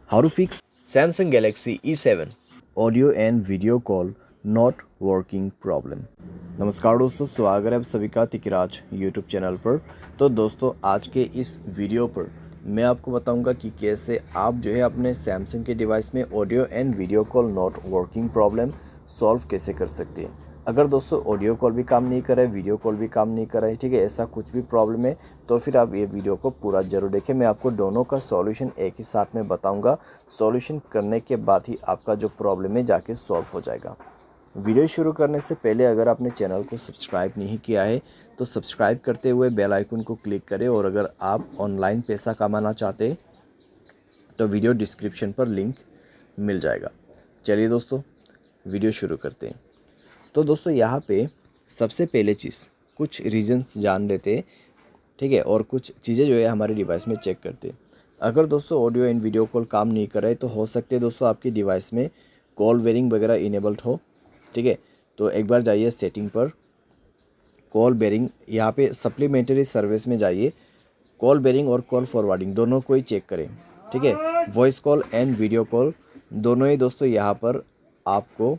How to fix Samsung Galaxy E7 audio and video call not working problem। नमस्कार दोस्तों, स्वागत है आप सभी का तिकराज यूट्यूब चैनल पर। तो दोस्तों, आज के इस वीडियो पर मैं आपको बताऊंगा कि कैसे आप जो है अपने सैमसंग के डिवाइस में audio and video call not working problem solve कैसे कर सकते हैं। अगर दोस्तों ऑडियो कॉल भी काम नहीं कर रहा है, वीडियो कॉल भी काम नहीं कर रहा है, ठीक है, ऐसा कुछ भी प्रॉब्लम है तो फिर आप ये वीडियो को पूरा ज़रूर देखें। मैं आपको दोनों का सॉल्यूशन एक ही साथ में बताऊंगा। सॉल्यूशन करने के बाद ही आपका जो प्रॉब्लम है जाके सॉल्व हो जाएगा। वीडियो शुरू करने से पहले अगर आपने चैनल को सब्सक्राइब नहीं किया है तो सब्सक्राइब करते हुए बेल आइकन को क्लिक करें, और अगर आप ऑनलाइन पैसा कमाना चाहते हैं तो वीडियो डिस्क्रिप्शन पर लिंक मिल जाएगा। चलिए दोस्तों, वीडियो शुरू करते हैं। तो दोस्तों, यहाँ पे सबसे पहले चीज़ कुछ रीजंस जान लेते हैं, ठीक है, और कुछ चीज़ें जो है हमारे डिवाइस में चेक करते हैं। अगर दोस्तों ऑडियो एंड वीडियो कॉल काम नहीं कर रहा है तो हो सकते हैं दोस्तों आपकी डिवाइस में कॉल बेरिंग वगैरह इनेबल्ड हो, ठीक है। तो एक बार जाइए सेटिंग पर, कॉल बेरिंग, यहाँ पे सप्लीमेंट्री सर्विस में जाइए, कॉल बेरिंग और कॉल फॉरवर्डिंग दोनों को ही चेक करें, ठीक है। Voice call and video call दोनों ही दोस्तों यहाँ पर आपको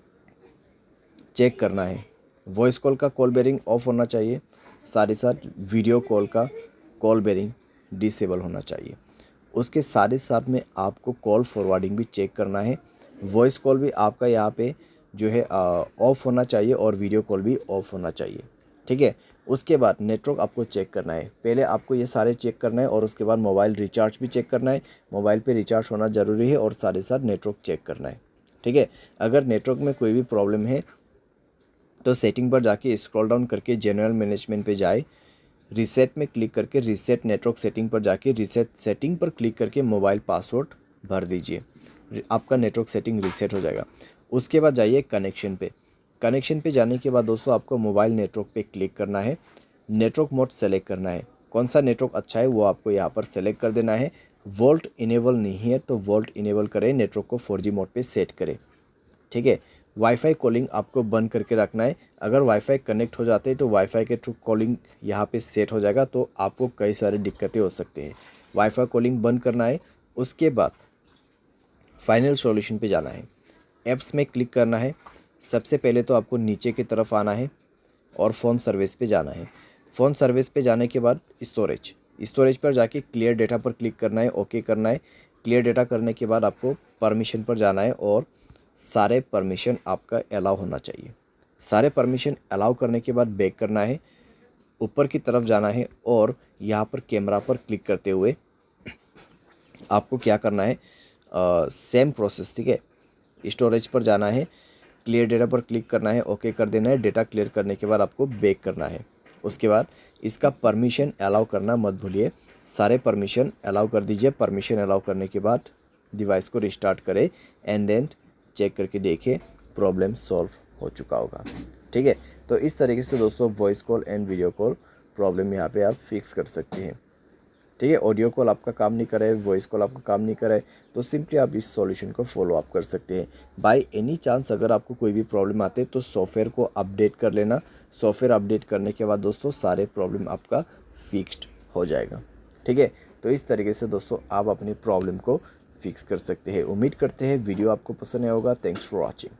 चेक करना है। वॉइस कॉल का कॉल बेरिंग ऑफ होना चाहिए, साथ ही साथ वीडियो कॉल का कॉल बेरिंग डिसेबल होना चाहिए। उसके साथ ही साथ में आपको कॉल फॉरवर्डिंग भी चेक करना है। वॉइस कॉल भी आपका यहाँ पे जो है ऑफ होना चाहिए और वीडियो कॉल भी ऑफ होना चाहिए, ठीक है। उसके बाद नेटवर्क आपको चेक करना है। पहले आपको ये सारे चेक करना है और उसके बाद मोबाइल रिचार्ज भी चेक करना है। मोबाइल पे रिचार्ज होना ज़रूरी है और साथ ही साथ नेटवर्क चेक करना है, ठीक है। अगर नेटवर्क में कोई भी प्रॉब्लम है तो सेटिंग पर जाके स्क्रॉल डाउन करके जनरल मैनेजमेंट पे जाए, रीसेट में क्लिक करके रीसेट नेटवर्क सेटिंग पर जाके रीसेट सेटिंग पर क्लिक करके मोबाइल पासवर्ड भर दीजिए, आपका नेटवर्क सेटिंग रीसेट हो जाएगा। उसके बाद जाइए कनेक्शन पे। कनेक्शन पे जाने के बाद दोस्तों आपको मोबाइल नेटवर्क पे क्लिक करना है, नेटवर्क मोड सेलेक्ट करना है। कौन सा नेटवर्क अच्छा है वो आपको यहाँ पर सेलेक्ट कर देना है। वोल्ट इनेबल नहीं है तो वोल्ट इनेबल करें, नेटवर्क को 4G मोड पे सेट करें, ठीक है। वाईफाई कॉलिंग आपको बंद करके रखना है। अगर वाईफाई कनेक्ट हो जाते हैं तो वाईफाई के थ्रू कॉलिंग यहाँ पे सेट हो जाएगा, तो आपको कई सारी दिक्कतें हो सकती हैं। वाईफाई कॉलिंग बंद करना है। उसके बाद फाइनल सॉल्यूशन पे जाना है, ऐप्स में क्लिक करना है। सबसे पहले तो आपको नीचे की तरफ आना है और फ़ोन सर्विस पे जाना है। फ़ोन सर्विस पे जाने के बाद स्टोरेज पर जाके क्लियर डेटा पर क्लिक करना है, ओके करना है। क्लियर डेटा करने के बाद आपको परमिशन पर जाना है और सारे परमिशन आपका अलाउ होना चाहिए। सारे परमिशन अलाउ करने के बाद बैक करना है, ऊपर की तरफ जाना है और यहाँ पर कैमरा पर क्लिक करते हुए आपको क्या करना है, सेम प्रोसेस, ठीक है। स्टोरेज पर जाना है, क्लियर डेटा पर क्लिक करना है, ओके कर देना है। डेटा क्लियर करने के बाद आपको बैक करना है। उसके बाद इसका परमिशन अलाउ करना मत भूलिए, सारे परमिशन अलाउ कर दीजिए। परमिशन अलाउ करने के बाद डिवाइस को रिस्टार्ट करें एंड देन चेक करके देखें प्रॉब्लम सॉल्व हो चुका होगा, ठीक है। तो इस तरीके से दोस्तों voice call and video call problem यहाँ पे आप फिक्स कर सकते हैं, ठीक है। ऑडियो कॉल आपका काम नहीं करे, वॉइस कॉल आपका काम नहीं करे तो सिंपली आप इस सॉल्यूशन को फॉलो अप कर सकते हैं। बाय एनी चांस अगर आपको कोई भी प्रॉब्लम आते तो सॉफ्टवेयर को अपडेट कर लेना। सॉफ्टवेयर अपडेट करने के बाद दोस्तों सारे प्रॉब्लम आपका फिक्स्ड हो जाएगा, ठीक है। तो इस तरीके से दोस्तों आप अपनी प्रॉब्लम को फिक्स कर सकते हैं। उम्मीद करते हैं वीडियो आपको पसंद आया होगा। Thanks for watching.